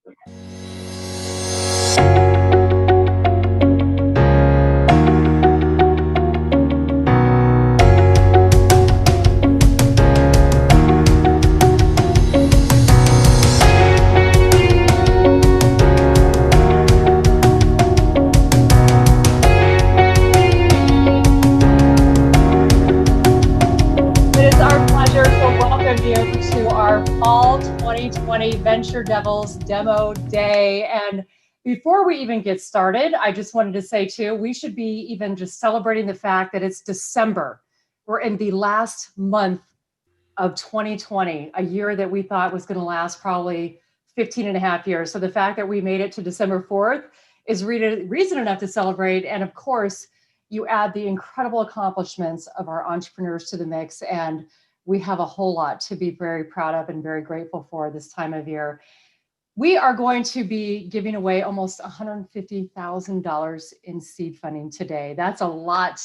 To our fall 2020 Venture Devils Demo Day. And before we even get started, I just wanted to say too, we should be even just celebrating the fact that it's December. We're in the last month of 2020, a year that we thought was going to last probably 15 and a half years. So the fact that we made it to December 4th is reason enough to celebrate. And of course, you add the incredible accomplishments of our entrepreneurs to the mix, and we have a whole lot to be very proud of and very grateful for this time of year. We are going to be giving away almost $150,000 in seed funding today. That's a lot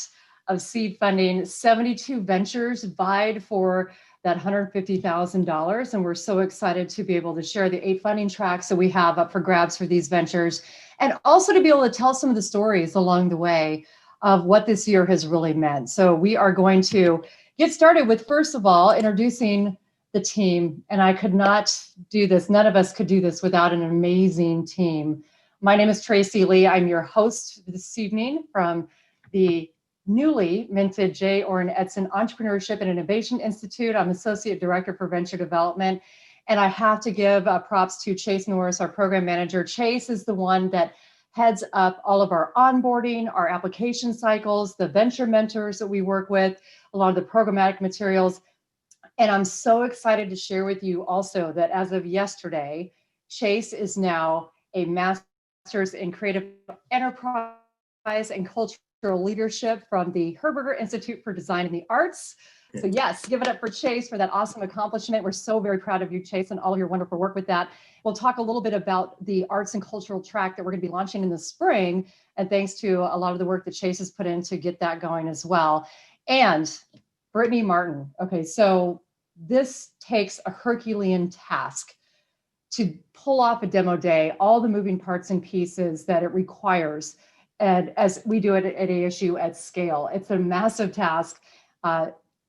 of seed funding. 72 ventures vied for that $150,000. And we're so excited to be able to share the 8 funding tracks that we have up for grabs for these ventures. And also to be able to tell some of the stories along the way of what this year has really meant. So we are going to get started with, first of all, introducing the team. And I could not do this. None of us could do this without an amazing team. My name is Tracy Lee. I'm your host this evening from the newly minted J. Orin Edson Entrepreneurship and Innovation Institute. I'm Associate Director for Venture Development. And I have to give props to Chase Norris, our program manager. Chase is the one that heads up all of our onboarding, our application cycles, the venture mentors that we work with, a lot of the programmatic materials. And I'm so excited to share with you also that as of yesterday, Chase is now a master's in creative enterprise and cultural leadership from the Herberger Institute for Design and the Arts. So yes, give it up for Chase for that awesome accomplishment. We're so very proud of you, Chase, and all of your wonderful work with that. We'll talk a little bit about the arts and cultural track that we're going to be launching in the spring. And thanks to a lot of the work that Chase has put in to get that going as well. And Brittany Martin. Okay, so this takes a Herculean task to pull off a demo day, all the moving parts and pieces that it requires. And as we do it at ASU at scale, it's a massive task.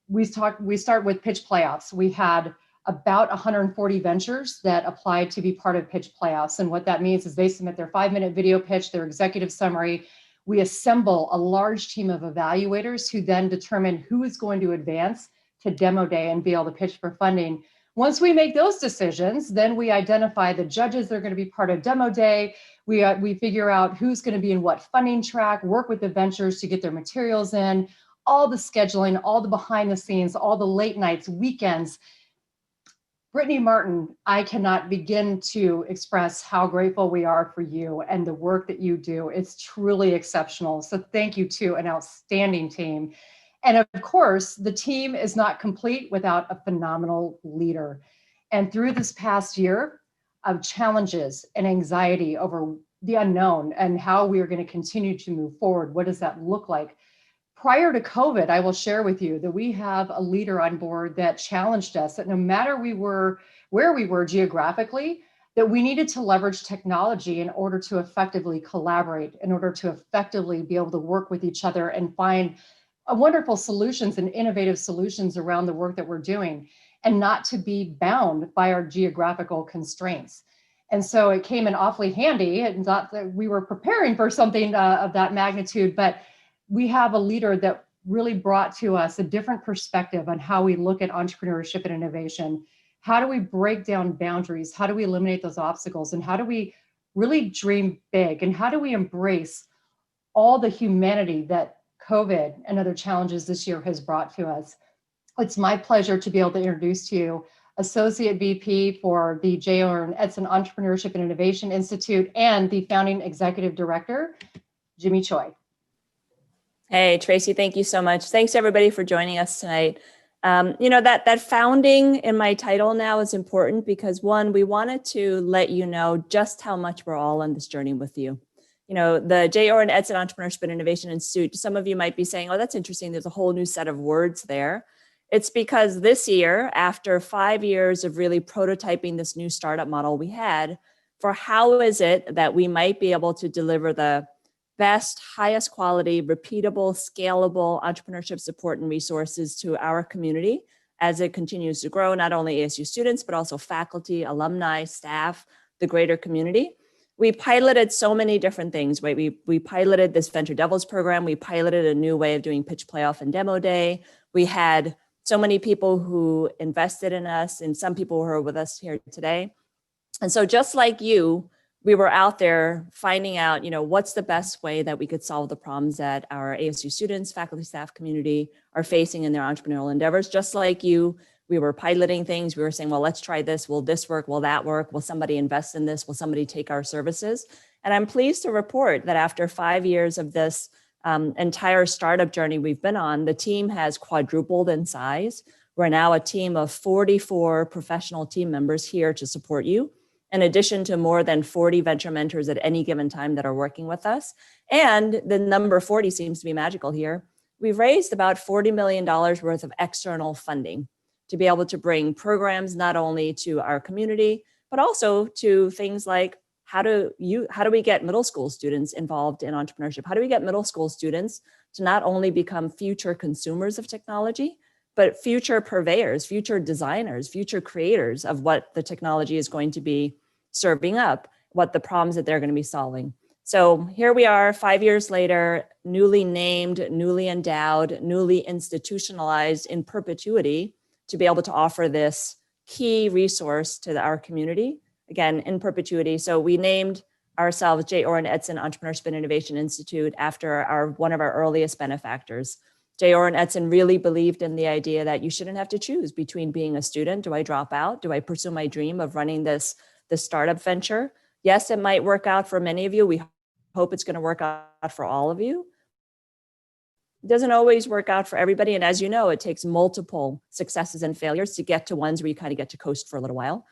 We start with pitch playoffs. We had about 140 ventures that applied to be part of pitch playoffs. And what that means is they submit their 5-minute video pitch, their executive summary. We assemble a large team of evaluators who then determine who is going to advance to demo day and be able to pitch for funding. Once we make those decisions, then we identify the judges that are going to be part of demo day. We figure out who's going to be in what funding track, work with the ventures to get their materials in, all the scheduling, all the behind the scenes, all the late nights, weekends. Brittany Martin, I cannot begin to express how grateful we are for you and the work that you do. It's truly exceptional. So thank you to an outstanding team. And of course, the team is not complete without a phenomenal leader. And through this past year of challenges and anxiety over the unknown and how we are going to continue to move forward, what does that look like? Prior to COVID, I will share with you that we have a leader on board that challenged us that no matter where we were geographically, that we needed to leverage technology in order to effectively collaborate, in order to effectively be able to work with each other and find wonderful solutions and innovative solutions around the work that we're doing, and not to be bound by our geographical constraints. And so it came in awfully handy, and not that we were preparing for something of that magnitude, but we have a leader that really brought to us a different perspective on how we look at entrepreneurship and innovation. How do we break down boundaries? How do we eliminate those obstacles? And how do we really dream big? And how do we embrace all the humanity that COVID and other challenges this year has brought to us? It's my pleasure to be able to introduce to you Associate VP for the J. Orin Edson Entrepreneurship and Innovation Institute and the founding executive director, Jimmy Choi. Hey, Tracy, thank you so much. Thanks everybody for joining us tonight. That founding in my title now is important because one, we wanted to let you know just how much we're all on this journey with you. The J. Orin Edson Entrepreneurship and Innovation Institute, some of you might be saying, oh, that's interesting. There's a whole new set of words there. It's because this year, after 5 years of really prototyping this new startup model we had, for how is it that we might be able to deliver the best, highest quality, repeatable, scalable entrepreneurship support and resources to our community as it continues to grow, not only ASU students, but also faculty, alumni, staff, the greater community. We piloted so many different things, right? We piloted this Venture Devils program. We piloted a new way of doing pitch playoff and demo day. We had so many people who invested in us and some people who are with us here today. And so just like you, we were out there finding out, what's the best way that we could solve the problems that our ASU students, faculty, staff, community are facing in their entrepreneurial endeavors. Just like you, we were piloting things. We were saying, well, let's try this. Will this work? Will that work? Will somebody invest in this? Will somebody take our services? And I'm pleased to report that after 5 years of this entire startup journey we've been on, the team has quadrupled in size. We're now a team of 44 professional team members here to support you, in addition to more than 40 venture mentors at any given time that are working with us. And the number 40 seems to be magical here. We've raised about $40 million worth of external funding to be able to bring programs not only to our community, but also to things like how do we get middle school students involved in entrepreneurship? How do we get middle school students to not only become future consumers of technology, but future purveyors, future designers, future creators of what the technology is going to be serving up, what the problems that they're going to be solving. So here we are 5 years later, newly named, newly endowed, newly institutionalized in perpetuity to be able to offer this key resource to our community, again, in perpetuity. So we named ourselves J. Orin Edson Entrepreneurship and Innovation Institute after one of our earliest benefactors. J. Orin Edson really believed in the idea that you shouldn't have to choose between being a student. Do I drop out? Do I pursue my dream of running this startup venture? Yes, it might work out for many of you. We hope it's going to work out for all of you. It doesn't always work out for everybody. And as you know, it takes multiple successes and failures to get to ones where you kind of get to coast for a little while.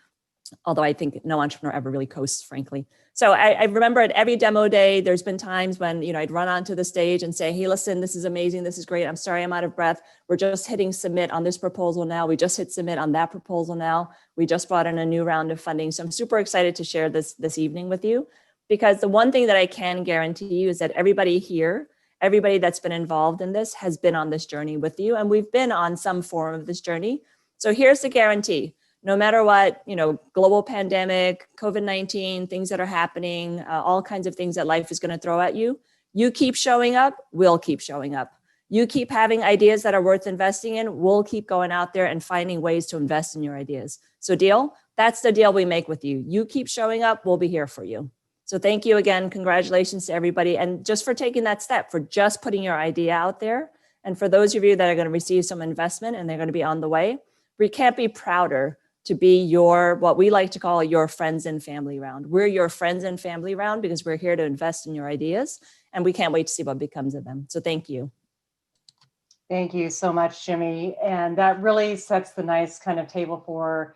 Although I think no entrepreneur ever really coasts, frankly. So I remember at every demo day, there's been times when, I'd run onto the stage and say, hey, listen, this is amazing. This is great. I'm sorry, I'm out of breath. We're just hitting submit on this proposal now. We just hit submit on that proposal now. We just brought in a new round of funding. So I'm super excited to share this evening with you, because the one thing that I can guarantee you is that everybody here, everybody that's been involved in this has been on this journey with you. And we've been on some form of this journey. So here's the guarantee. No matter what, global pandemic, COVID-19, things that are happening, all kinds of things that life is going to throw at you, you keep showing up, we'll keep showing up. You keep having ideas that are worth investing in, we'll keep going out there and finding ways to invest in your ideas. So deal? That's the deal we make with you. You keep showing up, we'll be here for you. So thank you again. Congratulations to everybody. And just for taking that step, for just putting your idea out there. And for those of you that are going to receive some investment and they're going to be on the way, we can't be prouder to be what we like to call your friends and family round. We're your friends and family round because we're here to invest in your ideas, and we can't wait to see what becomes of them. So thank you. Thank you so much, Jimmy. And that really sets the nice kind of table for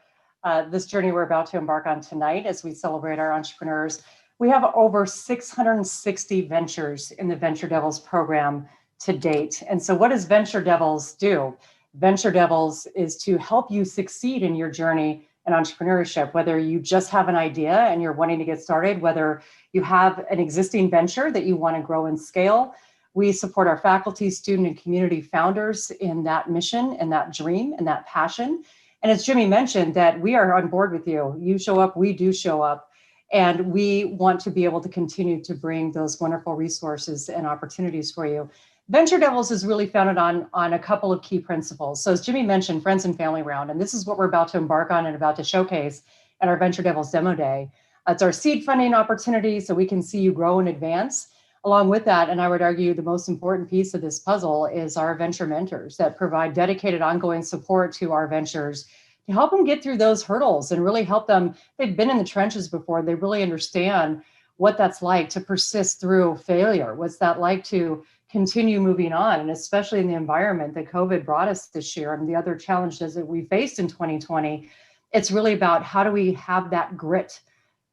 this journey we're about to embark on tonight as we celebrate our entrepreneurs. We have over 660 ventures in the Venture Devils program to date. And so what does Venture Devils do? Venture Devils is to help you succeed in your journey in entrepreneurship, whether you just have an idea and you're wanting to get started, whether you have an existing venture that you want to grow and scale. We support our faculty, student, and community founders in that mission and that dream and that passion. And as Jimmy mentioned, that we are on board with you. You show up, we do show up. And we want to be able to continue to bring those wonderful resources and opportunities for you. Venture Devils is really founded on a couple of key principles. So as Jimmy mentioned, friends and family round, and this is what we're about to embark on and about to showcase at our Venture Devils Demo Day. It's our seed funding opportunity so we can see you grow and advance. Along with that, and I would argue the most important piece of this puzzle is our venture mentors that provide dedicated ongoing support to our ventures to help them get through those hurdles and really help them. They've been in the trenches before. They really understand what that's like to persist through failure. What's that like to continue moving on, and especially in the environment that COVID brought us this year and the other challenges that we faced in 2020, it's really about how do we have that grit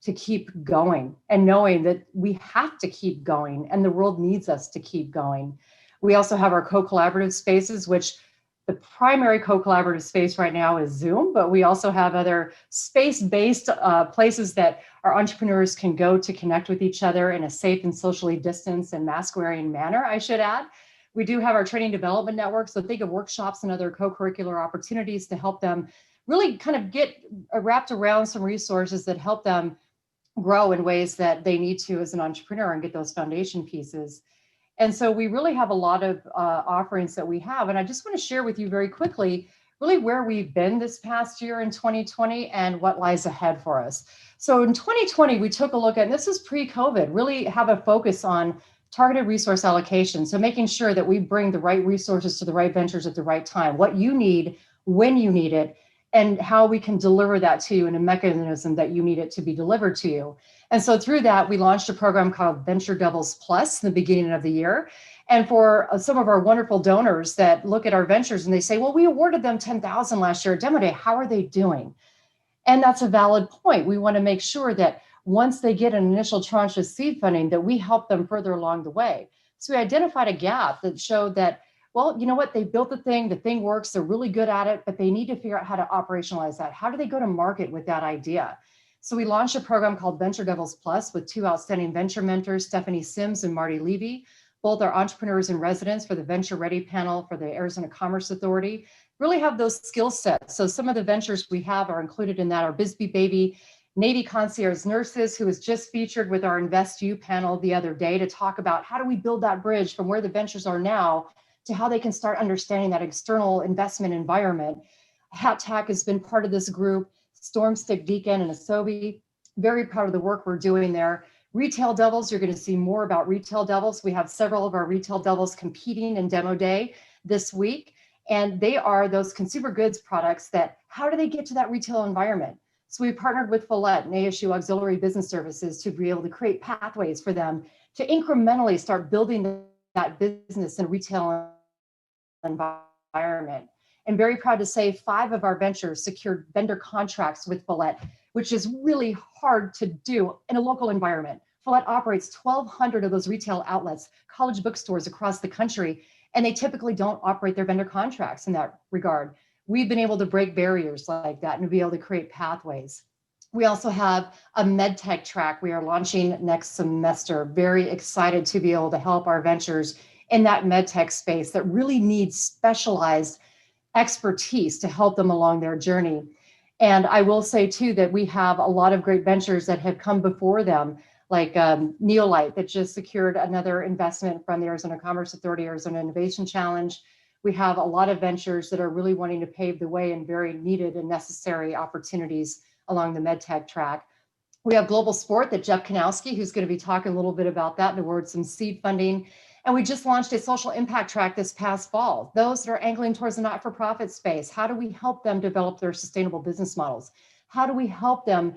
to keep going and knowing that we have to keep going and the world needs us to keep going. We also have our co-collaborative spaces, which The primary co-collaborative space right now is Zoom, but we also have other space-based places that our entrepreneurs can go to connect with each other in a safe and socially distanced and mask-wearing manner, I should add. We do have our training development network, so think of workshops and other co-curricular opportunities to help them really kind of get wrapped around some resources that help them grow in ways that they need to as an entrepreneur and get those foundation pieces. And so we really have a lot of offerings that we have. And I just want to share with you very quickly, really where we've been this past year in 2020 and what lies ahead for us. So in 2020, we took a look at, and this is pre-COVID, really have a focus on targeted resource allocation. So making sure that we bring the right resources to the right ventures at the right time, what you need, when you need it, and how we can deliver that to you in a mechanism that you need it to be delivered to you. And so through that, we launched a program called VentureDevils+ in the beginning of the year. And for some of our wonderful donors that look at our ventures and they say, well, we awarded them 10,000 last year at Demo Day, how are they doing? And that's a valid point. We want to make sure that once they get an initial tranche of seed funding, that we help them further along the way. So we identified a gap that showed that, well, you know what, they built the thing works, they're really good at it, but they need to figure out how to operationalize that. How do they go to market with that idea? So we launched a program called VentureDevils+ with two outstanding venture mentors, Stephanie Sims and Marty Levy. Both are entrepreneurs in residence for the Venture Ready panel for the Arizona Commerce Authority. Really have those skill sets. So some of the ventures we have are included in that are Bisbee Baby, Navy Concierge Nurses, who was just featured with our InvestU panel the other day to talk about how do we build that bridge from where the ventures are now to how they can start understanding that external investment environment. HatTac has been part of this group, Stormstick Deacon and Asobi, very proud of the work we're doing there. Retail Devils, you're going to see more about Retail Devils. We have several of our Retail Devils competing in Demo Day this week, and they are those consumer goods products that, how do they get to that retail environment? So we partnered with Follett and ASU Auxiliary Business Services to be able to create pathways for them to incrementally start building that business in a retail environment. And very proud to say 5 of our ventures secured vendor contracts with Follett, which is really hard to do in a local environment. Follett operates 1,200 of those retail outlets, college bookstores across the country, and they typically don't operate their vendor contracts in that regard. We've been able to break barriers like that and be able to create pathways. We also have a medtech track we are launching next semester. Very excited to be able to help our ventures in that medtech space that really needs specialized expertise to help them along their journey. And I will say too that we have a lot of great ventures that have come before them, like Neolite that just secured another investment from the Arizona Commerce Authority, Arizona Innovation Challenge. We have a lot of ventures that are really wanting to pave the way in very needed and necessary opportunities along the medtech track. We have Global Sport that Jeff Kanowski, who's going to be talking a little bit about that, and award some seed funding. And we just launched a social impact track this past fall. Those that are angling towards the not-for-profit space, how do we help them develop their sustainable business models? How do we help them,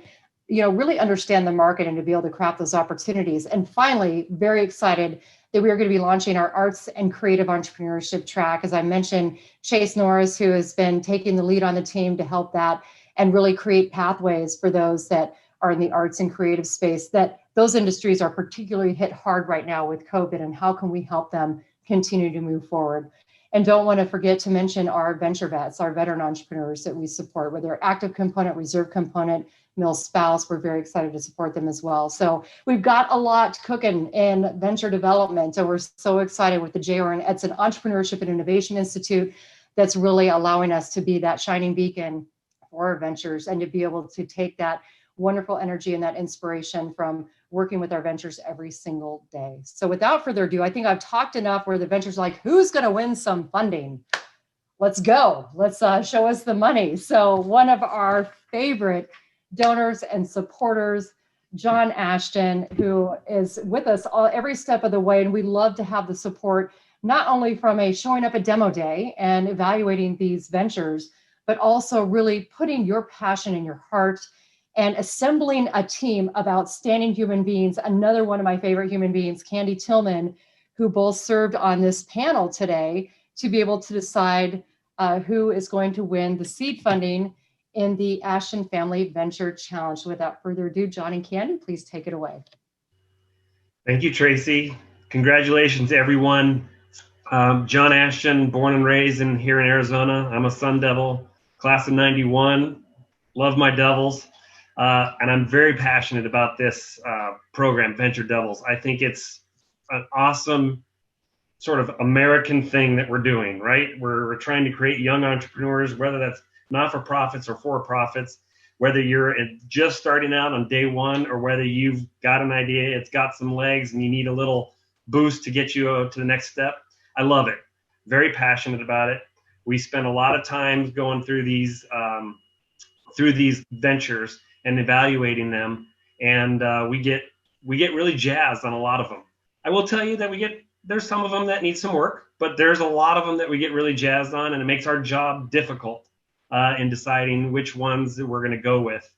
really understand the market and to be able to craft those opportunities? And finally, very excited that we are going to be launching our arts and creative entrepreneurship track. As I mentioned, Chase Norris, who has been taking the lead on the team to help that and really create pathways for those that are in the arts and creative space, that those industries are particularly hit hard right now with COVID, and how can we help them continue to move forward? And don't want to forget to mention our venture vets, our veteran entrepreneurs that we support, whether active component, reserve component, mill spouse. We're very excited to support them as well. So we've got a lot cooking in venture development, and we're so excited with the Orin and Edson Entrepreneurship and Innovation Institute that's really allowing us to be that shining beacon for our ventures and to be able to take that wonderful energy and that inspiration from working with our ventures every single day. So without further ado, I think I've talked enough where the ventures are like, who's going to win some funding? Let's go. Let's show us the money. So one of our favorite donors and supporters, John Ashton, who is with us every step of the way. And we love to have the support, not only from showing up at Demo Day and evaluating these ventures, but also really putting your passion in your heart and assembling a team of outstanding human beings. Another one of my favorite human beings, Candy Tillman, who both served on this panel today to be able to decide who is going to win the seed funding in the Ashen Family Venture Challenge. So without further ado, John and Candy, please take it away. Thank you, Tracy. Congratulations, everyone. John Ashen, born and raised here in Arizona. I'm a Sun Devil, class of '91. Love my Devils. And I'm very passionate about this program, Venture Devils. I think it's an awesome sort of American thing that we're doing, right? We're trying to create young entrepreneurs, whether that's not-for-profits or for-profits, whether you're just starting out on day one or whether you've got an idea, it's got some legs and you need a little boost to get you to the next step. I love it. Very passionate about it. We spend a lot of time going through these ventures and evaluating them, and we get really jazzed on a lot of them. I will tell you that there's some of them that need some work, but there's a lot of them that we get really jazzed on, and it makes our job difficult in deciding which ones that we're going to go with.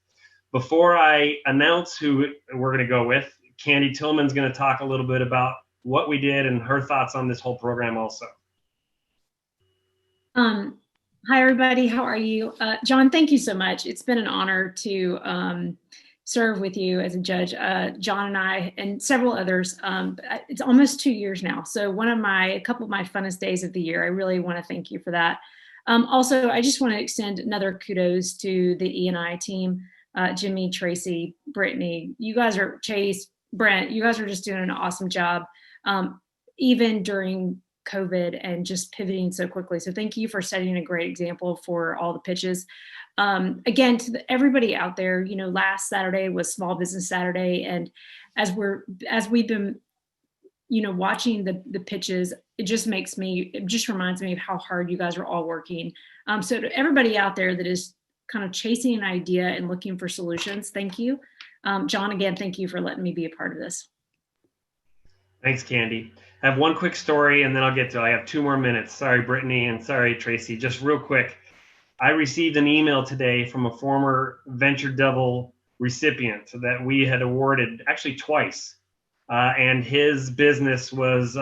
Before I announce who we're going to go with, Candy Tillman's going to talk a little bit about what we did and her thoughts on this whole program also. Hi, everybody. How are you? John, thank you so much. It's been an honor to serve with you as a judge. John and I and several others. It's almost 2 years now. So a couple of my funnest days of the year. I really want to thank you for that. Also, I just want to extend another kudos to the E+I team, Jimmy, Tracy, Brittany. You guys are, Chase, Brent, you guys are just doing an awesome job, even during COVID and just pivoting so quickly. So thank you for setting a great example for all the pitches. Again, to everybody out there, last Saturday was Small Business Saturday. And as we've been, watching the pitches, it just reminds me of how hard you guys are all working. So to everybody out there that is kind of chasing an idea and looking for solutions, thank you. John, again, thank you for letting me be a part of this. Thanks, Candy. I have one quick story and then I have 2 more minutes. Sorry, Brittany, and sorry, Tracy. Just real quick. I received an email today from a former Venture Devil recipient that we had awarded actually twice. And his business was,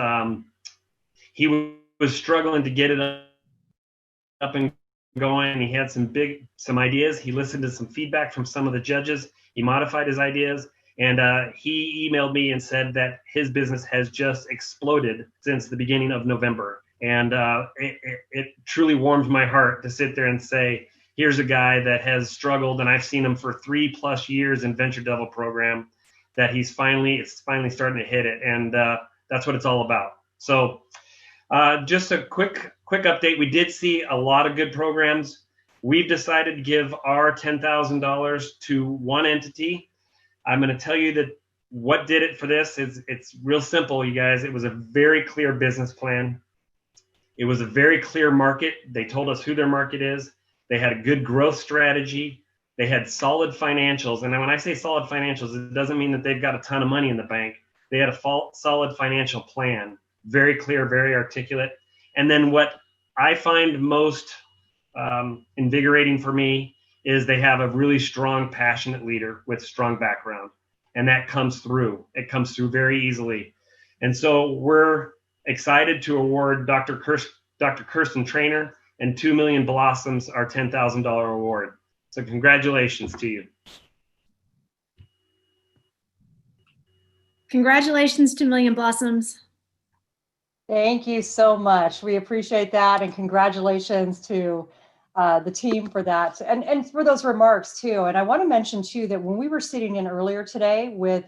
he was struggling to get it up and going. He had some ideas. He listened to some feedback from some of the judges. He modified his ideas. And he emailed me and said that his business has just exploded since the beginning of November. And it truly warmed my heart to sit there and say, here's a guy that has struggled, and I've seen him for 3+ years in Venture Devil program, that it's finally starting to hit it. And that's what it's all about. So just a quick update. We did see a lot of good programs. We've decided to give our $10,000 to one entity. I'm going to tell you that what did it for this is it's real simple, you guys. It was a very clear business plan. It was a very clear market. They told us who their market is. They had a good growth strategy. They had solid financials. And when I say solid financials, it doesn't mean that they've got a ton of money in the bank. They had a solid financial plan, very clear, very articulate. And then what I find most invigorating for me is they have a really strong, passionate leader with strong background. And that comes through. It comes through very easily. And so we're excited to award Dr. Kirsten Trainer and 2 Million Blossoms our $10,000 award. So congratulations to you. Congratulations to Million Blossoms. Thank you so much. We appreciate that, and congratulations to the team for that and for those remarks too. And I want to mention too that when we were sitting in earlier today with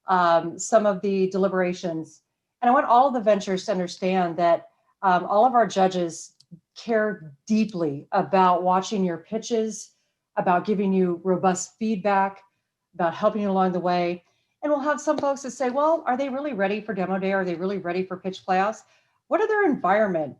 some of the deliberations, and I want all of the ventures to understand that all of our judges care deeply about watching your pitches, about giving you robust feedback, about helping you along the way. And we'll have some folks that say, well, are they really ready for demo day? Are they really ready for pitch playoffs? What are their environment,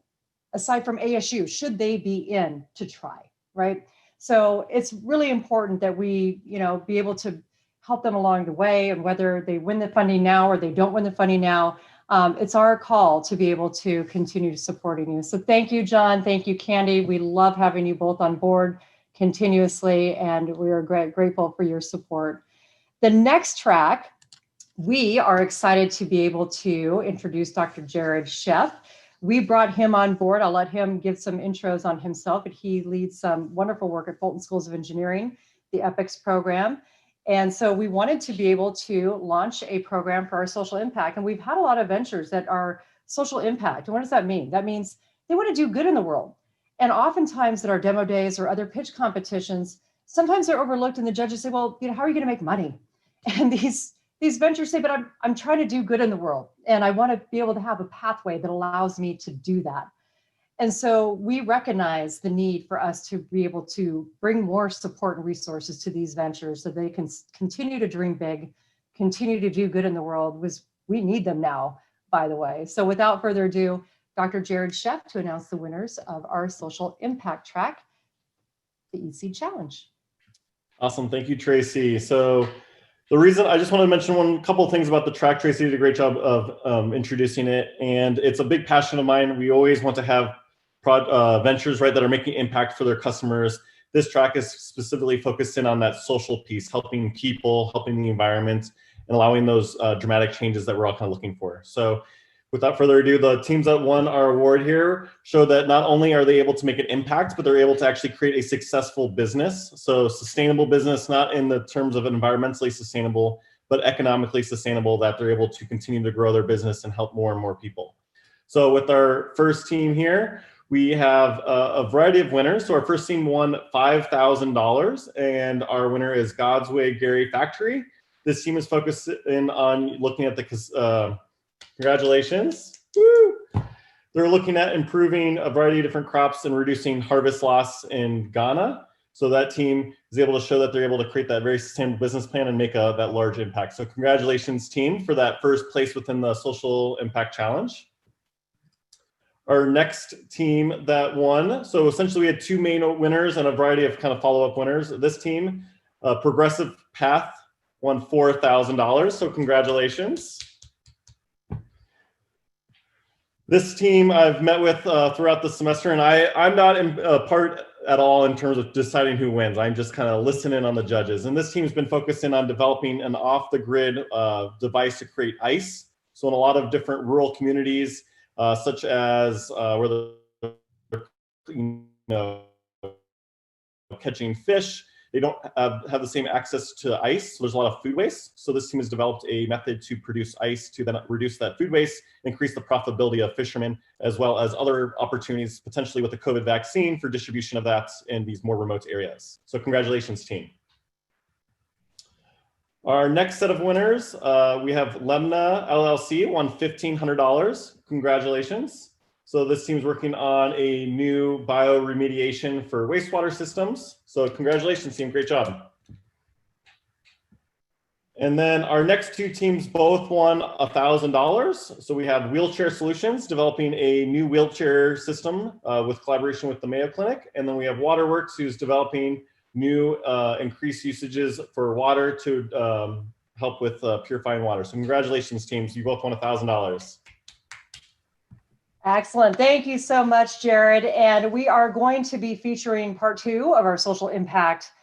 aside from ASU, should they be in to try, right? So it's really important that we, be able to help them along the way, and whether they win the funding now or they don't win the funding now, it's our call to be able to continue supporting you. So thank you, John. Thank you, Candy. We love having you both on board continuously, and we are grateful for your support. The next track, we are excited to be able to introduce Dr. Jared Sheff. We brought him on board. I'll let him give some intros on himself, but he leads some wonderful work at Fulton Schools of Engineering, the EPICS program. And so we wanted to be able to launch a program for our social impact. And we've had a lot of ventures that are social impact. And what does that mean? That means they want to do good in the world. And oftentimes at our demo days or other pitch competitions, sometimes they're overlooked and the judges say, well, how are you going to make money? And these ventures say, but I'm trying to do good in the world. And I want to be able to have a pathway that allows me to do that. And so we recognize the need for us to be able to bring more support and resources to these ventures so they can continue to dream big, continue to do good in the world. We need them now, by the way. So without further ado, Dr. Jared Sheff to announce the winners of our social impact track, the EC Challenge. Awesome, thank you, Tracy. So the reason I just want to mention a couple of things about the track. Tracy did a great job of introducing it, and it's a big passion of mine. We always want to have ventures, right, that are making impact for their customers. This track is specifically focused in on that social piece, helping people, helping the environment, and allowing those dramatic changes that we're all kind of looking for. So without further ado, the teams that won our award here show that not only are they able to make an impact, but they're able to actually create a successful business. So sustainable business, not in the terms of environmentally sustainable, but economically sustainable, that they're able to continue to grow their business and help more and more people. So with our first team here, we have a variety of winners. So our first team won $5,000, and our winner is God's Way Gary Factory. This team is focused in on looking at the, congratulations. Woo! They're looking at improving a variety of different crops and reducing harvest loss in Ghana. So that team is able to show that they're able to create that very sustainable business plan and make that large impact. So congratulations, team, for that first place within the Social Impact Challenge. Our next team that won, so essentially we had two main winners and a variety of kind of follow-up winners. This team, Progressive Path, won $4,000, so congratulations. This team I've met with throughout the semester, and I'm not a part at all in terms of deciding who wins. I'm just kind of listening on the judges. And this team's been focusing on developing an off-the-grid device to create ice. So in a lot of different rural communities, such as where they're catching fish, they don't have the same access to ice, so there's a lot of food waste. So this team has developed a method to produce ice to then reduce that food waste, increase the profitability of fishermen, as well as other opportunities, potentially with the COVID vaccine, for distribution of that in these more remote areas. So congratulations, team. Our next set of winners, we have Lemna LLC, won $1,500. Congratulations. So this team's working on a new bioremediation for wastewater systems. So congratulations, team, great job. And then our next two teams both won $1,000. So we have Wheelchair Solutions, developing a new wheelchair system with collaboration with the Mayo Clinic. And then we have Waterworks, who's developing new increased usages for water to help with purifying water. So congratulations, teams, you both won $1,000. Excellent. Thank you so much, Jared. And we are going to be featuring part 2 of our social impact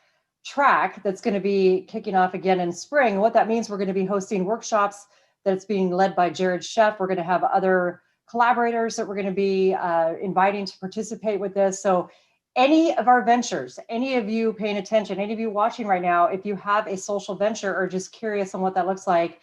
track that's going to be kicking off again in spring. What that means, we're going to be hosting workshops that's being led by Jared Sheff. We're going to have other collaborators that we're going to be inviting to participate with this. So any of our ventures, any of you paying attention, any of you watching right now, if you have a social venture or just curious on what that looks like,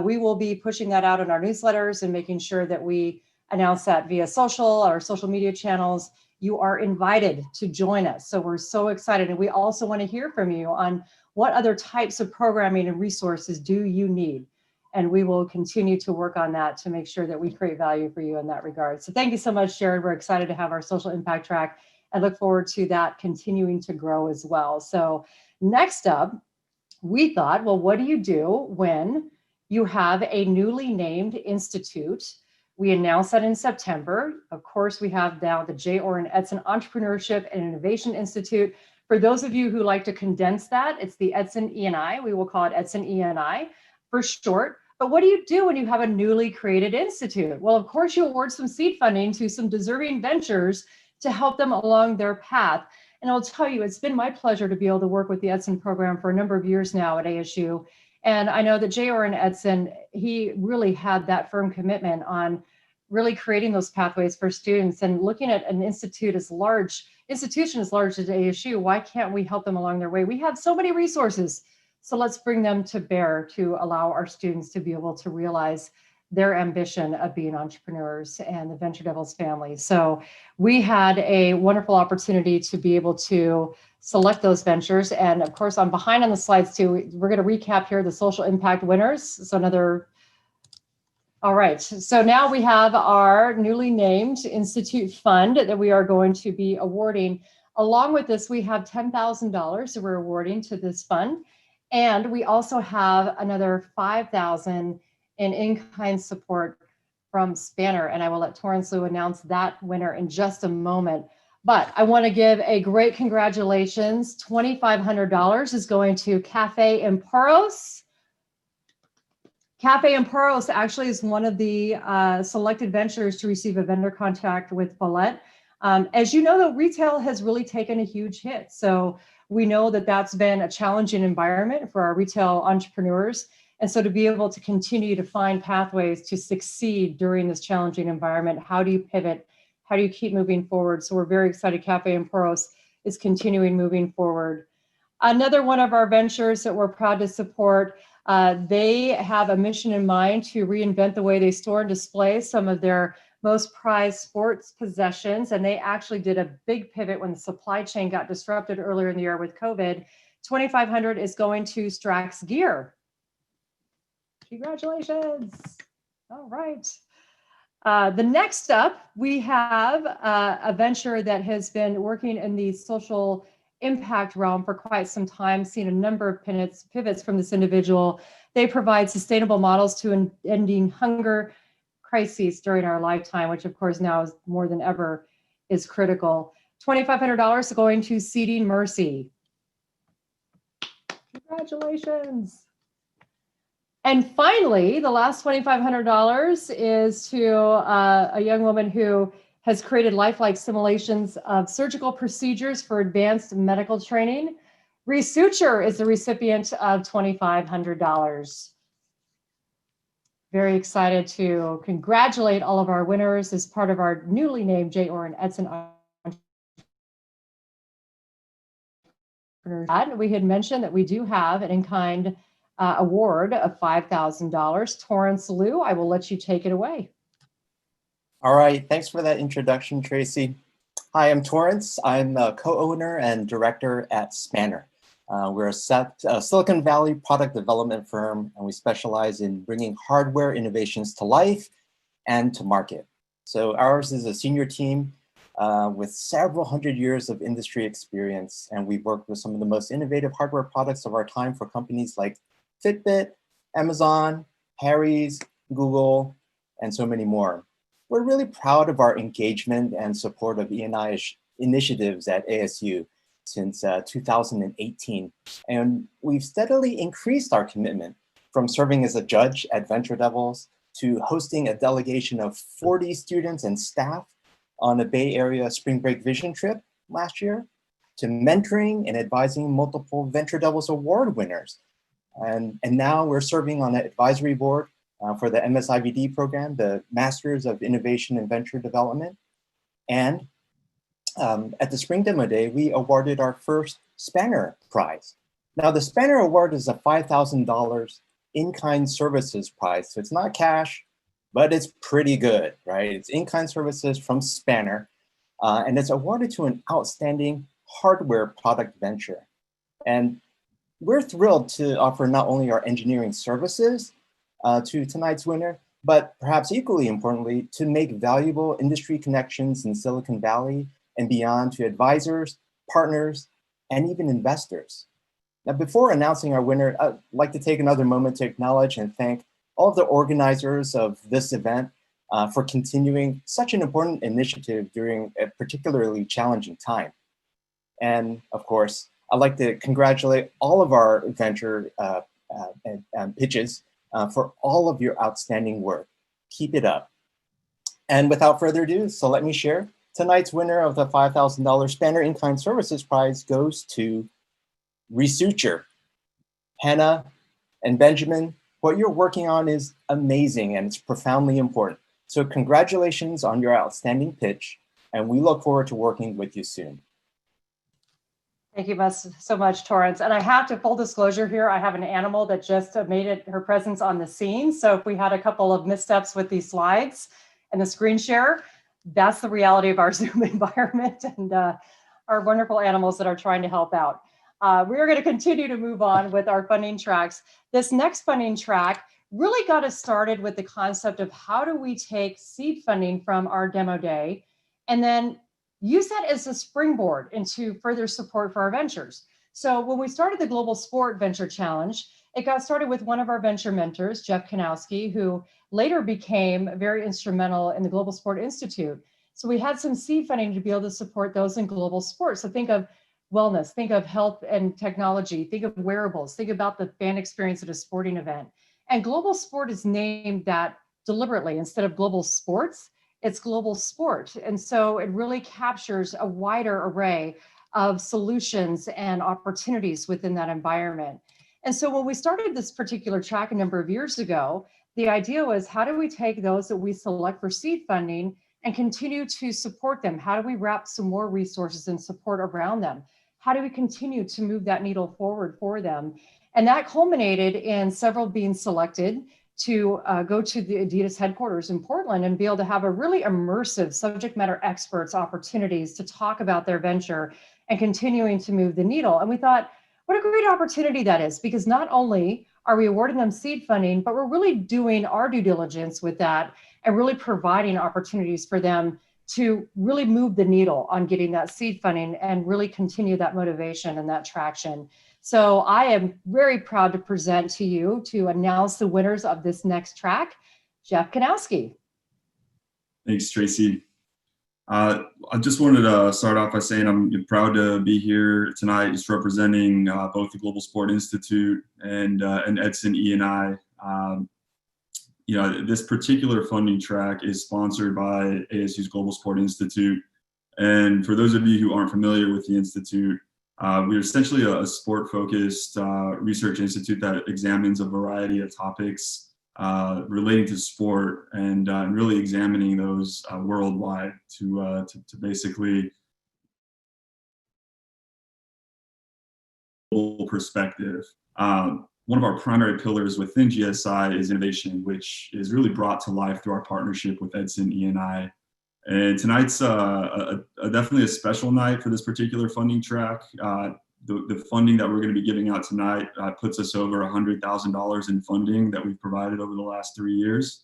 we will be pushing that out in our newsletters and making sure that we announce that via our social media channels. You are invited to join us. So we're so excited. And we also want to hear from you on what other types of programming and resources do you need. And we will continue to work on that to make sure that we create value for you in that regard. So thank you so much, Jared. We're excited to have our social impact track and look forward to that continuing to grow as well. So next up, we thought, well, what do you do when you have a newly named institute? We announced that in September. Of course, we have now the J. Orin Edson Entrepreneurship and Innovation Institute. For those of you who like to condense that, it's the Edson E+I. We will call it Edson E+I for short. But what do you do when you have a newly created institute? Well, of course, you award some seed funding to some deserving ventures to help them along their path. And I'll tell you, it's been my pleasure to be able to work with the Edson program for a number of years now at ASU. And I know that J. Orin Edson, he really had that firm commitment on really creating those pathways for students and looking at an institution as large as ASU. Why can't we help them along their way? We have so many resources. So let's bring them to bear to allow our students to be able to realize their ambition of being entrepreneurs and the Venture Devils family. So we had a wonderful opportunity to be able to select those ventures. And of course, I'm behind on the slides too. We're going to recap here the social impact winners. So all right. So now we have our newly named Institute Fund that we are going to be awarding. Along with this, we have $10,000 that we're awarding to this fund. And we also have another $5,000 in in-kind support from Spanner. And I will let Torrance Liu announce that winner in just a moment. But I want to give a great congratulations. $2,500 is going to Cafe Empuros. Cafe Empuros actually is one of the selected ventures to receive a vendor contract with Follett. As you know, though, retail has really taken a huge hit. So we know that that's been a challenging environment for our retail entrepreneurs. And so to be able to continue to find pathways to succeed during this challenging environment, how do you pivot? How do you keep moving forward? So we're very excited Cafe Empuros is continuing moving forward. Another one of our ventures that we're proud to support, they have a mission in mind to reinvent the way they store and display some of their most prized sports possessions. And they actually did a big pivot when the supply chain got disrupted earlier in the year with COVID. $2,500 is going to Strax Gear. Congratulations. All right. The next up, we have a venture that has been working in the social impact realm for quite some time, seen a number of pivots from this individual. They provide sustainable models to ending hunger crises during our lifetime, which of course now is more than ever is critical. $2,500 going to Seeding Mercy. Congratulations. And finally, the last $2,500 is to a young woman who has created lifelike simulations of surgical procedures for advanced medical training. Resuture is the recipient of $2,500. Very excited to congratulate all of our winners as part of our newly named J. Orin Edson. We had mentioned that we do have an in-kind award of $5,000. Torrance Liu, I will let you take it away. All right, thanks for that introduction, Tracy. Hi, I'm Torrance. I'm the co-owner and director at Spanner. We're a Silicon Valley product development firm, and we specialize in bringing hardware innovations to life and to market. So ours is a senior team with several hundred years of industry experience, and we've worked with some of the most innovative hardware products of our time for companies like Fitbit, Amazon, Harry's, Google, and so many more. We're really proud of our engagement and support of E&I initiatives at ASU since 2018. And we've steadily increased our commitment from serving as a judge at Venture Devils to hosting a delegation of 40 students and staff on a Bay Area spring break vision trip last year, to mentoring and advising multiple Venture Devils Award winners. And now we're serving on an advisory board for the MSIVD program, the Masters of Innovation and Venture Development. And at the Spring Demo Day, we awarded our first Spanner Prize. Now, the Spanner Award is a $5,000 in-kind services prize. So it's not cash, but it's pretty good, right? It's in-kind services from Spanner, and it's awarded to an outstanding hardware product venture. And we're thrilled to offer not only our engineering services to tonight's winner, but perhaps equally importantly, to make valuable industry connections in Silicon Valley and beyond to advisors, partners, and even investors. Now, before announcing our winner, I'd like to take another moment to acknowledge and thank all of the organizers of this event for continuing such an important initiative during a particularly challenging time. And of course, I'd like to congratulate all of our venture pitches for all of your outstanding work. Keep it up. And without further ado, so let me share. Tonight's winner of the $5,000 Spanner In-Kind Services Prize goes to Resuture. Hannah and Benjamin, what you're working on is amazing and it's profoundly important. So congratulations on your outstanding pitch, and we look forward to working with you soon. Thank you so much, Torrance. And I have to, full disclosure here, I have an animal that just made her presence on the scene. So if we had a couple of missteps with these slides and the screen share, that's the reality of our Zoom environment and our wonderful animals that are trying to help out. We're going to continue to move on with our funding tracks. This next funding track really got us started with the concept of how do we take seed funding from our demo day and then use that as a springboard into further support for our ventures. So when we started the Global Sport Venture Challenge, it got started with one of our venture mentors, Jeff Kanowski, who later became very instrumental in the Global Sport Institute. So we had some seed funding to be able to support those in global sports. So think of wellness, think of health and technology, think of wearables, think about the fan experience at a sporting event. And global sport is named that deliberately. Instead of global sports, it's global sport. And so it really captures a wider array of solutions and opportunities within that environment. And so when we started this particular track a number of years ago, the idea was, how do we take those that we select for seed funding and continue to support them? How do we wrap some more resources and support around them? How do we continue to move that needle forward for them? And that culminated in several being selected to go to the Adidas headquarters in Portland and be able to have a really immersive subject matter experts opportunities to talk about their venture and continuing to move the needle. And we thought, what a great opportunity that is, because not only are we awarding them seed funding, but we're really doing our due diligence with that and really providing opportunities for them to really move the needle on getting that seed funding and really continue that motivation and that traction. So I am very proud to present to you to announce the winners of this next track, Jeff Kanowski. Thanks, Tracy. I just wanted to start off by saying I'm proud to be here tonight, just representing both the Global Sport Institute and Edson E+I. This particular funding track is sponsored by ASU's Global Sport Institute. And for those of you who aren't familiar with the Institute, we're essentially a sport-focused research institute that examines a variety of topics relating to sport and really examining those worldwide to basically perspective. One of our primary pillars within GSI is innovation, which is really brought to life through our partnership with Edson E+I. And tonight's definitely a special night for this particular funding track. The funding that we're going to be giving out tonight puts us over $100,000 in funding that we've provided over the last 3 years.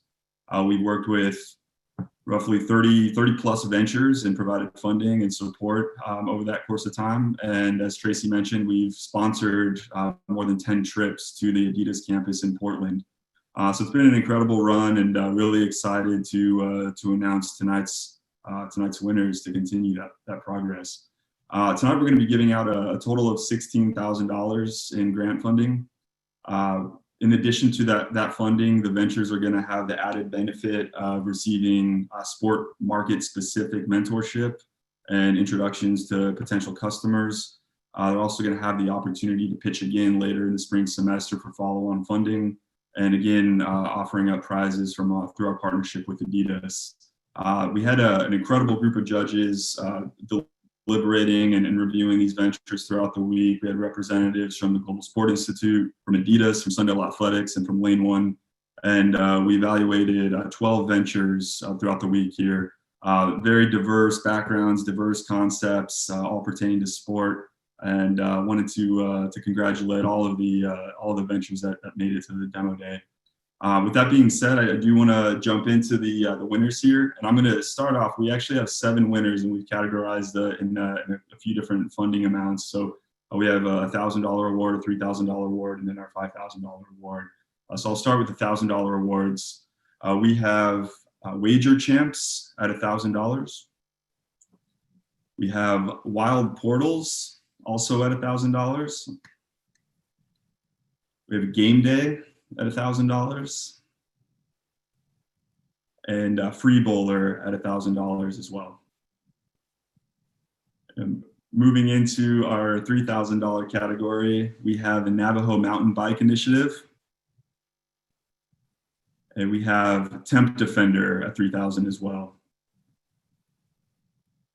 We've worked with roughly 30 plus ventures and provided funding and support over that course of time. And as Tracy mentioned, we've sponsored more than 10 trips to the Adidas campus in Portland. So it's been an incredible run, and really excited to announce tonight's winners to continue that progress. Tonight we're going to be giving out a total of $16,000 in grant funding. In addition to that funding, the ventures are going to have the added benefit of receiving sport market-specific mentorship and introductions to potential customers. They're also going to have the opportunity to pitch again later in the spring semester for follow-on funding, and again, offering up prizes from through our partnership with Adidas. We had an incredible group of judges deliberating and reviewing these ventures throughout the week. We had representatives from the Global Sport Institute, from Adidas, from Sundial Athletics, and from Lane One. And we evaluated 12 ventures throughout the week here. Very diverse backgrounds, diverse concepts, all pertaining to sport. And wanted to congratulate all of the ventures that made it to the demo day. With that being said, I do want to jump into the winners here, and I'm going to start off. We actually have 7 winners, and we've categorized in a few different funding amounts. So we have a $1,000 award, a $3,000 award, and then our $5,000 award. So I'll start with the $1,000 awards. We have Wager Champs at $1,000. We have Wild Portals, also at $1,000. We have Game Day at $1,000, and Free Bowler at $1,000 as well. And moving into our $3,000 category, we have the Navajo Mountain Bike Initiative, and we have Temp Defender at $3,000 as well.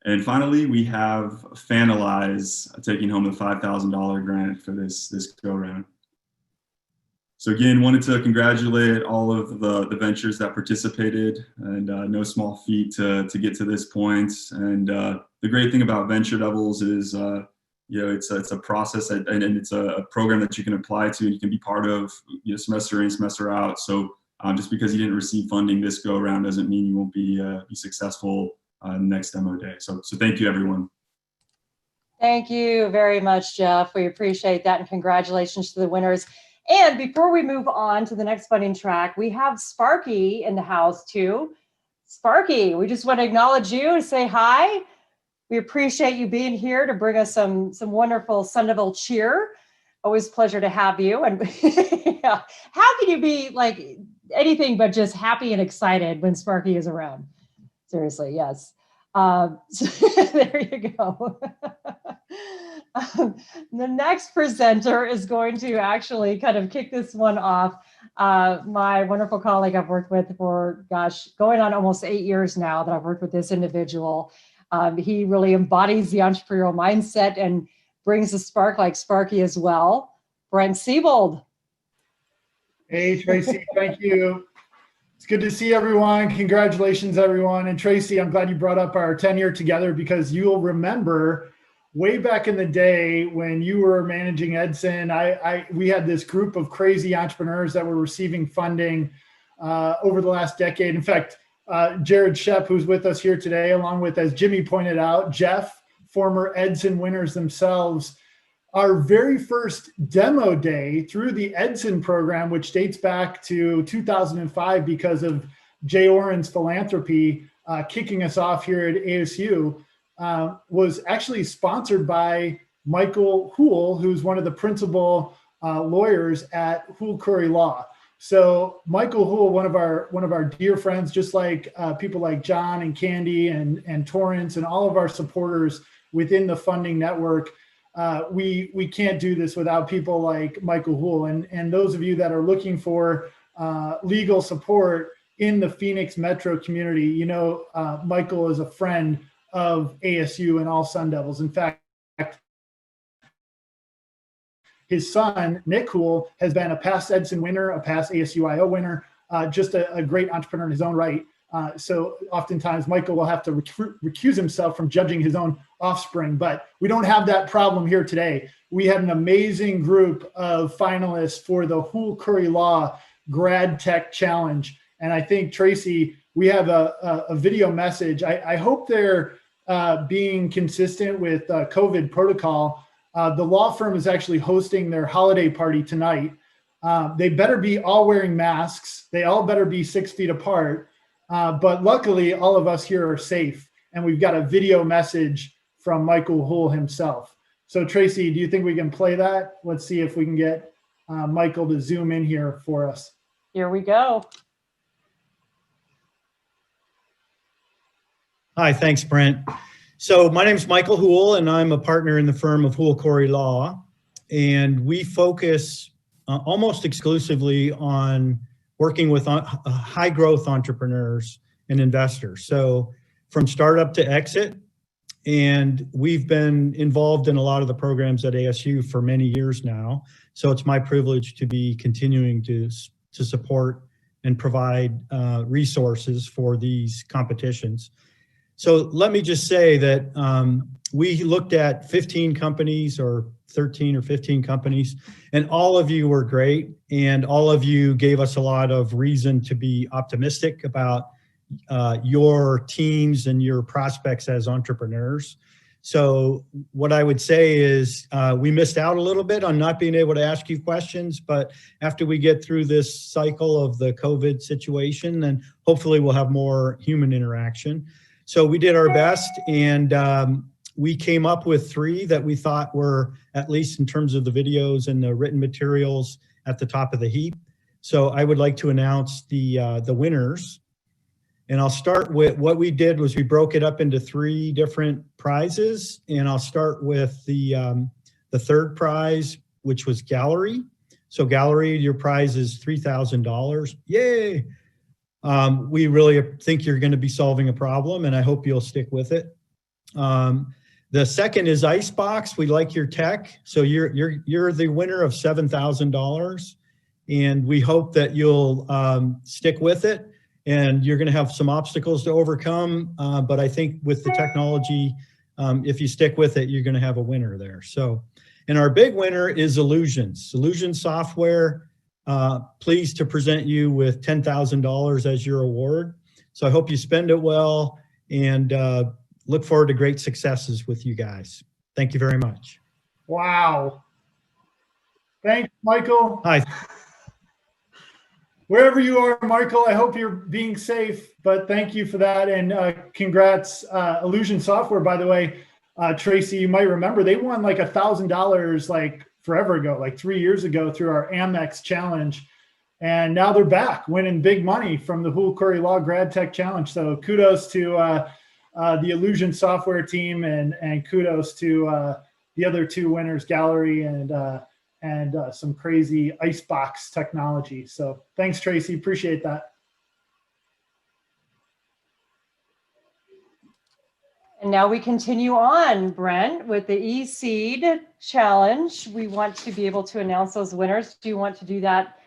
And finally, we have Finalize taking home the $5,000 grant for this go round. So again, wanted to congratulate all of the ventures that participated, and no small feat to get to this point. And the great thing about Venture Devils is, it's a process and it's a program that you can apply to. You can be part of semester in, semester out. So just because you didn't receive funding this go around doesn't mean you won't be successful next demo day. So thank you, everyone. Thank you very much, Jeff. We appreciate that, and congratulations to the winners. And before we move on to the next funding track, we have Sparky in the house too. Sparky, we just want to acknowledge you and say hi. We appreciate you being here to bring us some wonderful Sun Devil cheer. Always a pleasure to have you. And yeah, how can you be like anything but just happy and excited when Sparky is around? Seriously, yes. So there you go. The next presenter is going to actually kind of kick this one off. My wonderful colleague I've worked with for, gosh, going on almost 8 years now that I've worked with this individual. He really embodies the entrepreneurial mindset and brings a spark like Sparky as well. Brent Siebold. Hey, Tracy, thank you. It's good to see everyone. Congratulations, everyone. And Tracy, I'm glad you brought up our tenure together, because you'll remember way back in the day when you were managing Edson, we had this group of crazy entrepreneurs that were receiving funding over the last decade. In fact, Jared Shep, who's with us here today, along with, as Jimmy pointed out, Jeff, former Edson winners themselves. Our very first demo day through the Edson program, which dates back to 2005 because of Jay Orin's philanthropy, kicking us off here at ASU, was actually sponsored by Michael Houle, who's one of the principal lawyers at Houle Curry Law. So Michael Houle, one of our dear friends, just like people like John and Candy and Torrance and all of our supporters within the funding network. We can't do this without people like Michael Houle. And those of you that are looking for legal support in the Phoenix metro community, Michael is a friend of ASU and all Sun Devils. In fact, his son, Nick Houle, has been a past Edson winner, a past ASUIO winner, just a great entrepreneur in his own right. So oftentimes Michael will have to recuse himself from judging his own offspring, but we don't have that problem here today. We had an amazing group of finalists for the Houle Curry Law Grad Tech Challenge. And I think, Tracy, we have a video message. I hope they're being consistent with COVID protocol. The law firm is actually hosting their holiday party tonight. They better be all wearing masks. They all better be 6 feet apart. But luckily, all of us here are safe. And we've got a video message from Michael Houle himself. So Tracy, do you think we can play that? Let's see if we can get Michael to zoom in here for us. Here we go. Hi, thanks, Brent. So my name is Michael Houle, and I'm a partner in the firm of Houle Curry Law. And we focus almost exclusively on working with high growth entrepreneurs and investors. So from startup to exit. And we've been involved in a lot of the programs at ASU for many years now. So it's my privilege to be continuing to support and provide resources for these competitions. So let me just say that we looked at 15 companies or 13 or 15 companies, and all of you were great. And all of you gave us a lot of reason to be optimistic about your teams and your prospects as entrepreneurs. So what I would say is we missed out a little bit on not being able to ask you questions, but after we get through this cycle of the COVID situation, then hopefully we'll have more human interaction. So we did our best, and we came up with 3 that we thought were, at least in terms of the videos and the written materials, at the top of the heap. So I would like to announce the winners. And I'll start with what we did was we broke it up into 3 different prizes. And I'll start with the 3rd prize, which was Gallery. So Gallery, your prize is $3,000. Yay! We really think you're going to be solving a problem, and I hope you'll stick with it. The second is Icebox. We like your tech. So you're the winner of $7,000. And we hope that you'll stick with it. And you're going to have some obstacles to overcome. But I think with the technology, if you stick with it, you're going to have a winner there. So, and our big winner is Illusions. Illusion Software, pleased to present you with $10,000 as your award. So I hope you spend it well, and look forward to great successes with you guys. Thank you very much. Wow. Thanks, Michael. Hi. Wherever you are, Michael, I hope you're being safe, but thank you for that. And congrats, Illusion Software, by the way. Tracy, you might remember, they won like $1,000 like forever ago, like 3 years ago through our Amex challenge. And now they're back winning big money from the Hool Corey Law Grad Tech Challenge. So kudos to the Illusion Software team, and kudos to the other two winners, Gallery and some crazy Icebox technology. So thanks, Tracy. Appreciate that. And now we continue on, Brent, with the eSeed challenge. We want to be able to announce those winners. Do you want to do that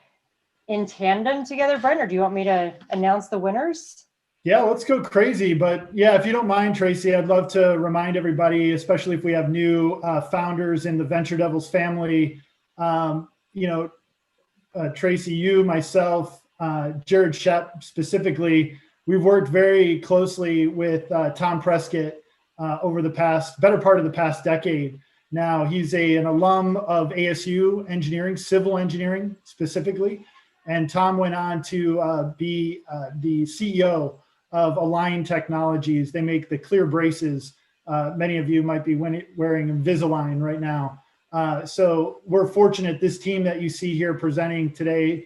in tandem together, Brent, or do you want me to announce the winners? Yeah, let's go crazy. But yeah, if you don't mind, Tracy, I'd love to remind everybody, especially if we have new founders in the Venture Devils family. Tracy, you, myself, Jared Shep specifically, we've worked very closely with Tom Prescott over the better part of the past decade. Now, he's an alum of ASU engineering, civil engineering specifically. And Tom went on to be the CEO of Align Technologies. They make the clear braces. Many of you might be wearing Invisalign right now. So we're fortunate, this team that you see here presenting today,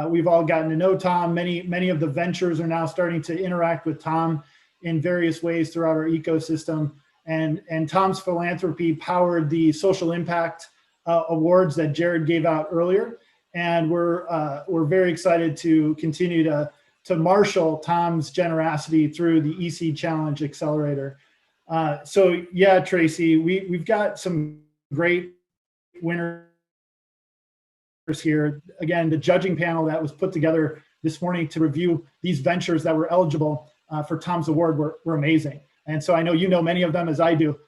we've all gotten to know Tom. Many of the ventures are now starting to interact with Tom in various ways throughout our ecosystem. And Tom's philanthropy powered the social impact awards that Jared gave out earlier. And we're very excited to continue to marshal Tom's generosity through the eSeed Challenge Accelerator. So yeah, Tracy, we've got some great winners here. Again, the judging panel that was put together this morning to review these ventures that were eligible for Tom's award were amazing. And so I know you know many of them as I do.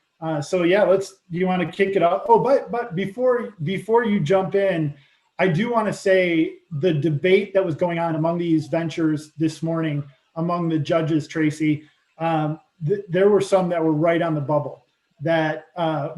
So yeah, do you want to kick it off? Oh, but before you jump in, I do want to say the debate that was going on among these ventures this morning among the judges, Tracy, there were some that were right on the bubble that I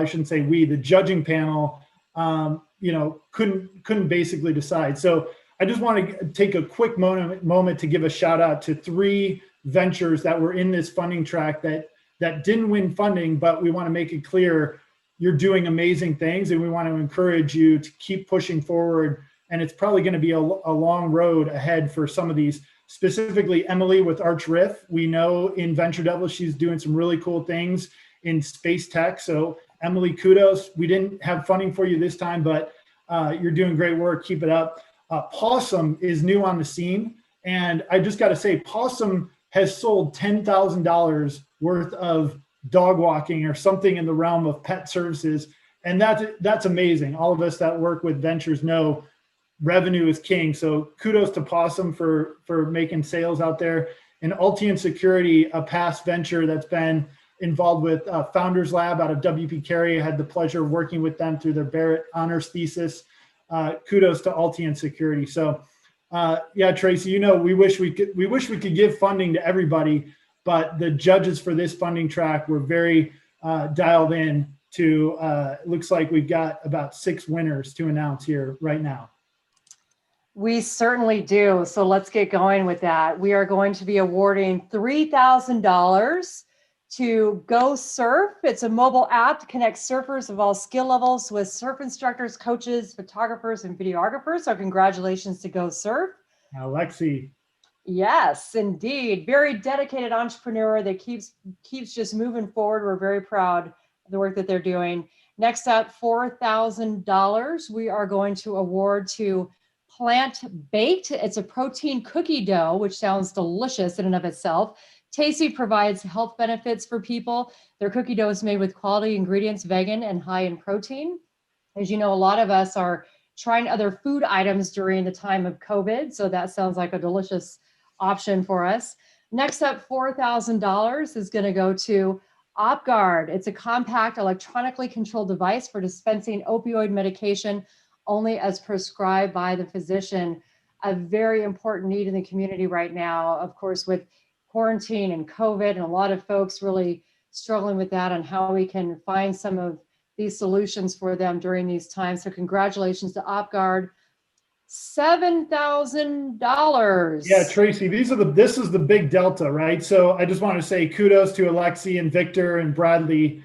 shouldn't say we, the judging panel, couldn't basically decide. So I just want to take a quick moment to give a shout out to 3 ventures that were in this funding track that didn't win funding, but we want to make it clear you're doing amazing things, and we want to encourage you to keep pushing forward. And it's probably going to be a long road ahead for some of these, specifically Emily with Arch Riff. We know in Venture Devils, she's doing some really cool things in space tech. So Emily, kudos. We didn't have funding for you this time, but you're doing great work. Keep it up. Possum is new on the scene. And I just got to say, Possum has sold $10,000 worth of dog walking or something in the realm of pet services. And that's amazing. All of us that work with ventures know revenue is king. So kudos to Possum for making sales out there. And Altian Security, a past venture that's been involved with Founders Lab out of WP Carey. I had the pleasure of working with them through their Barrett honors thesis. Kudos to Altian Security. So yeah, Tracy, we wish we could give funding to everybody, but the judges for this funding track were very dialed in to, looks like we've got about 6 winners to announce here right now. We certainly do. So let's get going with that. We are going to be awarding $3,000 to Go Surf. It's a mobile app to connect surfers of all skill levels with surf instructors, coaches, photographers, and videographers. So congratulations to Go Surf. Alexi. Yes, indeed. Very dedicated entrepreneur that keeps just moving forward. We're very proud of the work that they're doing. Next up, $4,000 we are going to award to Plant Baked. It's a protein cookie dough, which sounds delicious in and of itself. Tasty provides health benefits for people. Their cookie dough is made with quality ingredients, vegan and high in protein. As you know, a lot of us are trying other food items during the time of COVID. So that sounds like a delicious option for us. Next up, $4,000 is going to go to OpGuard. It's a compact electronically controlled device for dispensing opioid medication only as prescribed by the physician. A very important need in the community right now, of course, with quarantine and COVID, and a lot of folks really struggling with that and how we can find some of these solutions for them during these times. So congratulations to OpGuard. $7,000. Yeah, Tracy, this is the big delta, right? So I just want to say kudos to Alexi and Victor and Bradley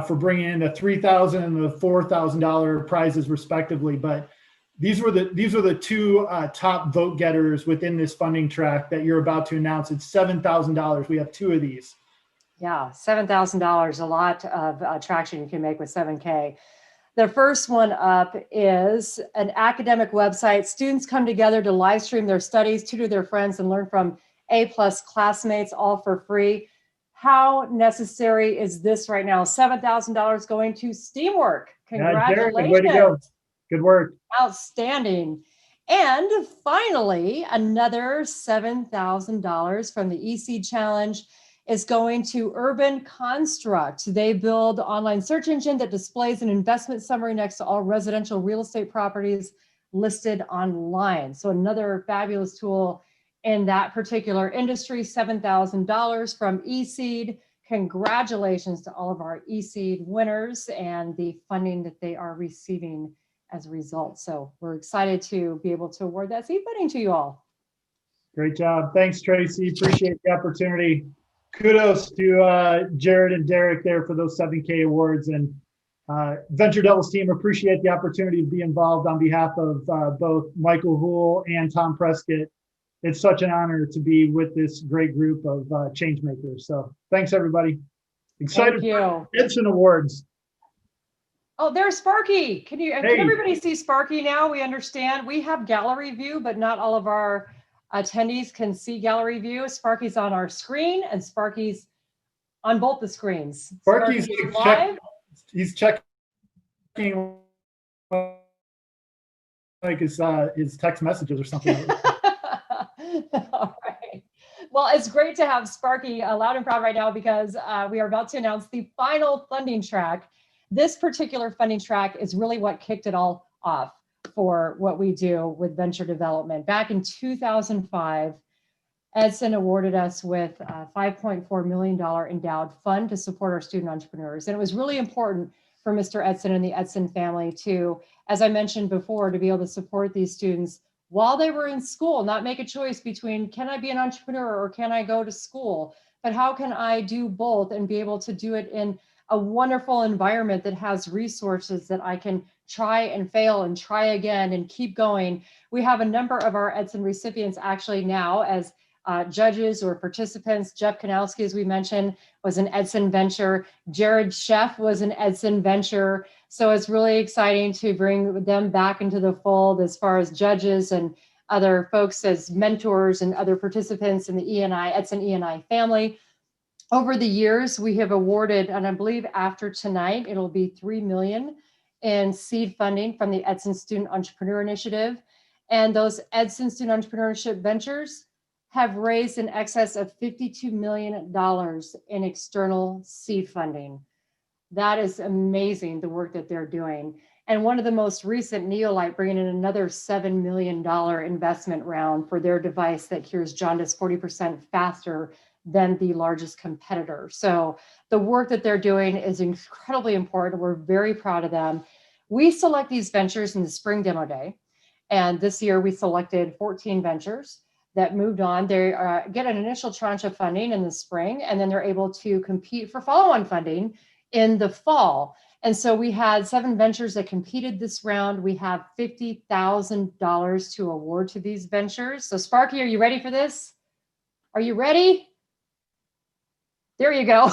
for bringing in the $3,000 and the $4,000 prizes respectively. But these were the two top vote getters within this funding track that you're about to announce. It's $7,000. We have two of these. Yeah, $7,000, a lot of traction you can make with 7K. The first one up is an academic website. Students come together to live stream their studies, tutor their friends, and learn from A+ classmates, all for free. How necessary is this right now? $7,000 going to Steamwork. Congratulations. Yeah, way to go. Good work. Outstanding. And finally, another $7,000 from the EC Challenge is going to Urban Construct. They build an online search engine that displays an investment summary next to all residential real estate properties listed online. So another fabulous tool in that particular industry, $7,000 from eSeed. Congratulations to all of our eSeed winners and the funding that they are receiving as a result. So we're excited to be able to award that seed funding to you all. Great job. Thanks, Tracy. Appreciate the opportunity. Kudos to Jared and Derek there for those 7K awards, and Venture Devils team, appreciate the opportunity to be involved on behalf of both Michael Houle and Tom Prescott. It's such an honor to be with this great group of change makers. So thanks, everybody. Excited for Edson Awards. Oh, there's Sparky. Can everybody see Sparky now? We understand we have gallery view, but not all of our attendees can see gallery view. Sparky's on our screen and Sparky's on both the screens. Sparky's live. He's checking like his text messages or something. All right. Well, it's great to have Sparky loud and proud right now because we are about to announce the final funding track. This particular funding track is really what kicked it all off for what we do with venture development. Back in 2005, Edson awarded us with a $5.4 million endowed fund to support our student entrepreneurs. And it was really important for Mr. Edson and the Edson family to, as I mentioned before, to be able to support these students while they were in school, not make a choice between, can I be an entrepreneur or can I go to school? But how can I do both and be able to do it in a wonderful environment that has resources that I can try and fail and try again and keep going. We have a number of our Edson recipients actually now as judges or participants. Jeff Kanowski, as we mentioned, was an Edson venture. Jared Sheff was an Edson venture. So it's really exciting to bring them back into the fold as far as judges and other folks as mentors and other participants in the E+I, Edson E+I family. Over the years, we have awarded, and I believe after tonight, it'll be $3 million in seed funding from the Edson Student Entrepreneur Initiative. And those Edson Student Entrepreneurship Ventures have raised in excess of $52 million in external seed funding. That is amazing, the work that they're doing. And one of the most recent, Neolite, bringing in another $7 million investment round for their device that cures jaundice 40% faster than the largest competitor. So the work that they're doing is incredibly important. We're very proud of them. We select these ventures in the spring demo day. And this year we selected 14 ventures that moved on. They get an initial tranche of funding in the spring, and then they're able to compete for follow-on funding in the fall. And so we had 7 ventures that competed this round. We have $50,000 to award to these ventures. So Sparky, are you ready for this? Are you ready? There you go.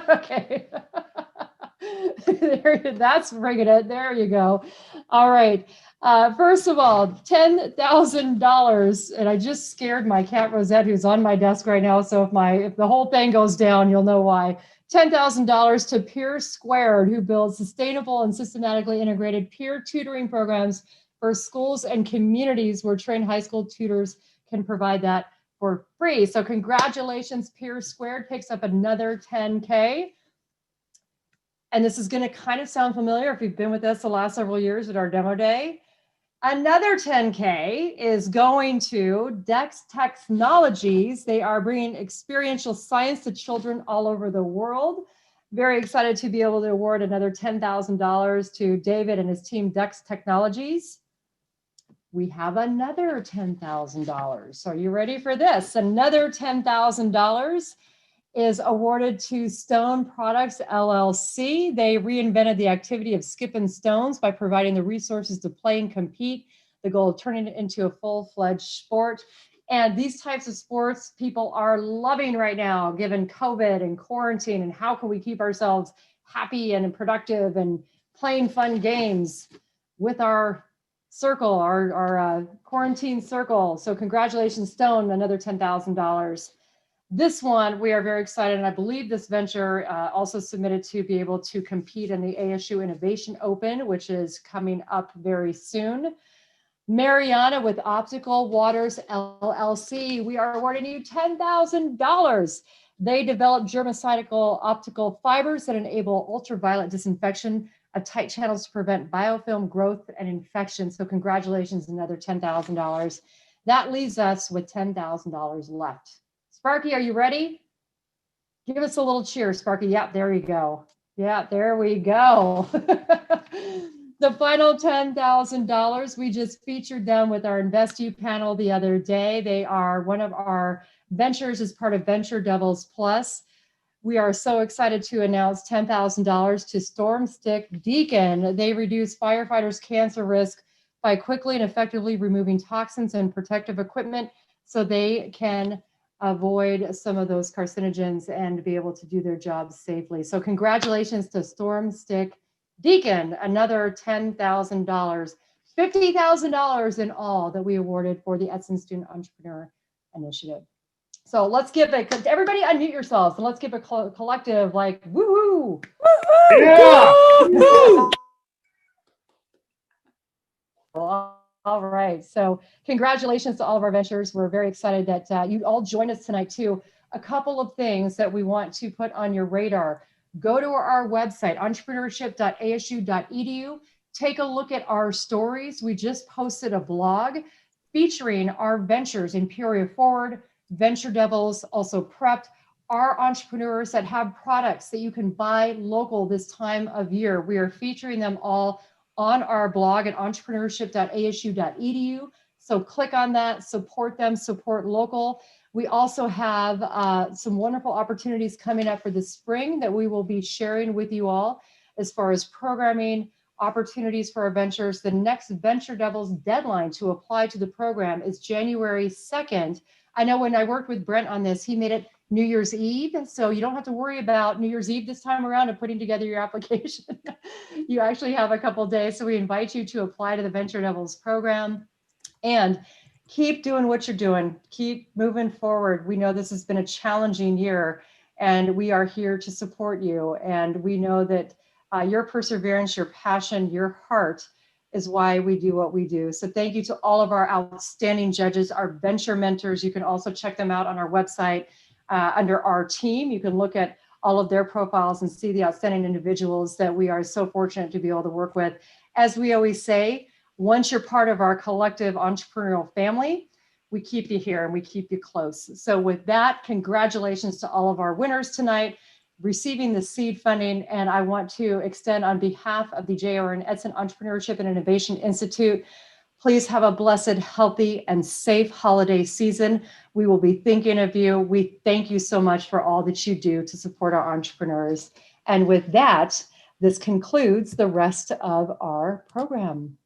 Okay. That's bringing it. There you go. All right. First of all, $10,000, and I just scared my cat Rosette, who's on my desk right now. So if the whole thing goes down, you'll know why. $10,000 to Peer Squared, who builds sustainable and systematically integrated peer tutoring programs for schools and communities where trained high school tutors can provide that for free. So congratulations, Peer Squared picks up another 10K. And this is going to kind of sound familiar if you've been with us the last several years at our demo day. Another 10K is going to Dex Technologies. They are bringing experiential science to children all over the world. Very excited to be able to award another $10,000 to David and his team, Dex Technologies. We have another $10,000. Are you ready for this? Another $10,000 is awarded to Stone Products LLC. They reinvented the activity of skipping stones by providing the resources to play and compete. The goal of turning it into a full-fledged sport. And these types of sports people are loving right now, given COVID and quarantine, and how can we keep ourselves happy and productive and playing fun games with our circle, our quarantine circle. So congratulations, Stone, another $10,000. This one, we are very excited, and I believe this venture also submitted to be able to compete in the ASU Innovation Open, which is coming up very soon. Mariana with Optical Waters LLC, we are awarding you $10,000. They develop germicidal optical fibers that enable ultraviolet disinfection of tight channels to prevent biofilm growth and infection. So congratulations, another $10,000. That leaves us with $10,000 left. Sparky, are you ready? Give us a little cheer, Sparky. Yep, there we go. Yeah, there we go. The final $10,000, we just featured them with our InvestU panel the other day. They are one of our ventures as part of Venture Devils Plus. We are so excited to announce $10,000 to Stormstick Deacon. They reduce firefighters' cancer risk by quickly and effectively removing toxins and protective equipment so they can avoid some of those carcinogens and be able to do their jobs safely. So congratulations to Stormstick Deacon, another $10,000, $50,000 in all that we awarded for the Edson Student Entrepreneur Initiative. So let's give it, everybody unmute yourselves and let's give a collective like woo-hoo. Woo-hoo! Yeah. Woo-hoo! All right, so congratulations to all of our ventures. We're very excited that you all joined us tonight too. A couple of things that we want to put on your radar. Go to our website, Entrepreneurship.asu.edu. Take a look at our stories. We just posted a blog featuring our ventures in Peoria Forward, Venture Devils, also Prepped, our entrepreneurs that have products that you can buy local this time of year. We are featuring them all on our blog at entrepreneurship.asu.edu. So click on that, support them, support local. We also have some wonderful opportunities coming up for the spring that we will be sharing with you all as far as programming opportunities for our ventures. The next Venture Devils deadline to apply to the program is January 2nd. I know when I worked with Brent on this, he made it New Year's Eve. So you don't have to worry about New Year's Eve this time around and putting together your application. You actually have a couple of days. So we invite you to apply to the Venture Devils program and keep doing what you're doing. Keep moving forward. We know this has been a challenging year and we are here to support you. And we know that your perseverance, your passion, your heart is why we do what we do. So thank you to all of our outstanding judges, our venture mentors. You can also check them out on our website under our team. You can look at all of their profiles and see the outstanding individuals that we are so fortunate to be able to work with. As we always say, once you're part of our collective entrepreneurial family, we keep you here and we keep you close. So with that, congratulations to all of our winners tonight, receiving the seed funding. And I want to extend on behalf of the J. Orin Edson Entrepreneurship and Innovation Institute, please have a blessed, healthy, and safe holiday season. We will be thinking of you. We thank you so much for all that you do to support our entrepreneurs. And with that, this concludes the rest of our program.